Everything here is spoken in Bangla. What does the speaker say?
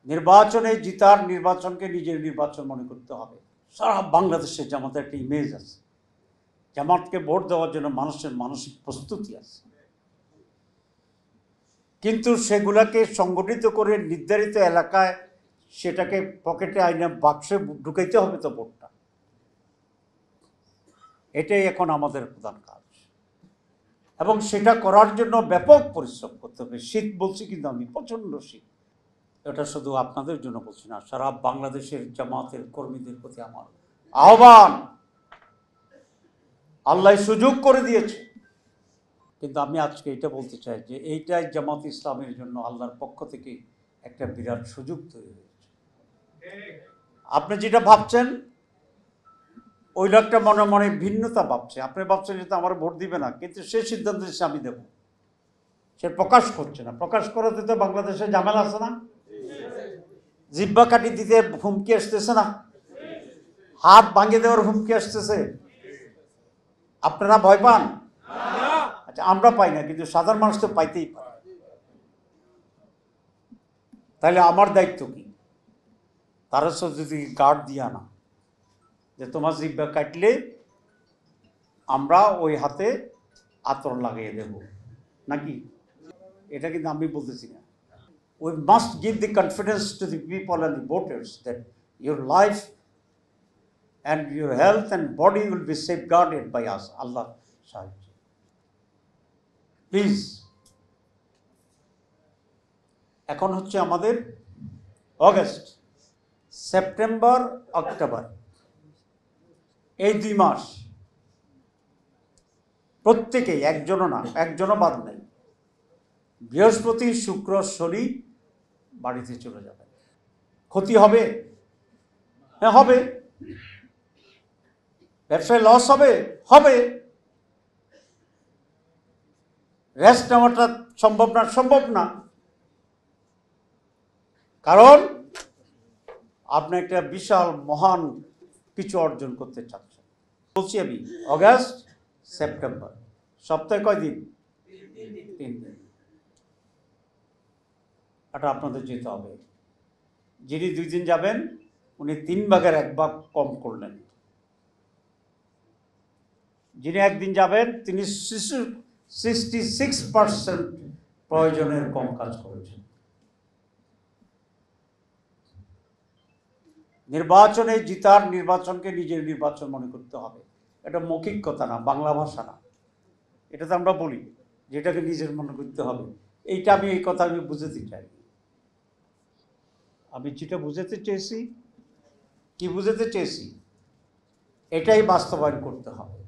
নির্বাচনে জিতার নির্বাচনকে নিজের নির্বাচন মনে করতে হবে। সারা বাংলাদেশে জামাতের একটা ইমেজ আছে, জামাতকে ভোট দেওয়ার জন্য মানুষের মানসিক প্রস্তুতি আছে, কিন্তু সেগুলাকে সংগঠিত করে নির্ধারিত এলাকায় সেটাকে পকেটে আইনে বাক্সে ঢুকাইতে হবে তো ভোটটা। এটাই এখন আমাদের প্রধান কাজ, এবং সেটা করার জন্য ব্যাপক পরিশ্রম করতে হবে। শীত বলছি কিন্তু আমি, প্রচণ্ড শীত। এটা শুধু আপনাদের জন্য বলছি না, সারা বাংলাদেশের জামাতের কর্মীদের প্রতি আমার আহ্বান। আল্লাহ সুযোগ করে দিয়েছে, কিন্তু আমি আজকে এটা বলতে চাই যে এইটাই জামাত ইসলামের জন্য আল্লাহর পক্ষ থেকে একটা বিরাট সুযোগ তৈরি হয়েছে। আপনি যেটা ভাবছেন ওই লোকটা মনে মনে ভিন্নতা ভাবছে। আপনি ভাবছেন যে আমার ভোট দিবে না, কিন্তু সে সিদ্ধান্ত দিচ্ছে আমি দেব, সে প্রকাশ করছে না। প্রকাশ করাতে তো বাংলাদেশে ঝামেলা আছে না, জিব্বা কাটি দিতে হুমকি আসতেছে না, হাত ভাঙিয়ে দেওয়ার হুমকি আসতেছে। আপনারা ভয় পান? আচ্ছা, আমরা পাই না, কিন্তু সাধারণ মানুষ তো পাইতেই পারে। তাহলে আমার দায়িত্ব কি? তারা যদি গার্ড দিয়া না, যে তোমার জিব্বা কাটলে আমরা ওই হাতে আতর লাগিয়ে দেব নাকি? এটা কিন্তু আমি বলতেছি না। We must give the confidence to the people and the voters that your life and your health and body will be safeguarded by us. Allah সাহায্য। প্লিজ, এখন হচ্ছে আমাদের অগস্ট, সেপ্টেম্বর, অক্টোবর, এই 2 মাস প্রত্যেকেই, একজনও বাদ নেই, বৃহস্পতি, শুক্র, শনি বাড়িতে চলে যাবে। ক্ষতি হবে? হ্যাঁ হবে। ব্যবসায় লস হবে? হবে। রেস্ট নেওয়াটা সম্ভব না, কারণ আপনি একটা বিশাল মহান কিছু অর্জন করতে চাচ্ছেন। বলছি আমি অগাস্ট, সেপ্টেম্বর, সপ্তাহে কয় দিন? 3 দিন। এটা আপনাদের যেতে হবে। যিনি 2 দিন যাবেন উনি 3 ভাগের 1 ভাগ কম করলেন, যিনি 1 দিন যাবেন তিনি 66% প্রয়োজনের কম কাজ করেছেন। নির্বাচনে জিতার নির্বাচনকে নিজের নির্বাচন মনে করতে হবে। এটা মৌখিক কথা না, বাংলা ভাষা না, এটা তো আমরা বলি যেটাকে নিজের মনে করতে হবে। এইটা আমি, এই কথা আমি বুঝাতে চাই। আমি যেটা বুঝাতে চেয়েছি, কি বুঝাতে চেয়েছি, এটাই বাস্তবায়ন করতে হবে।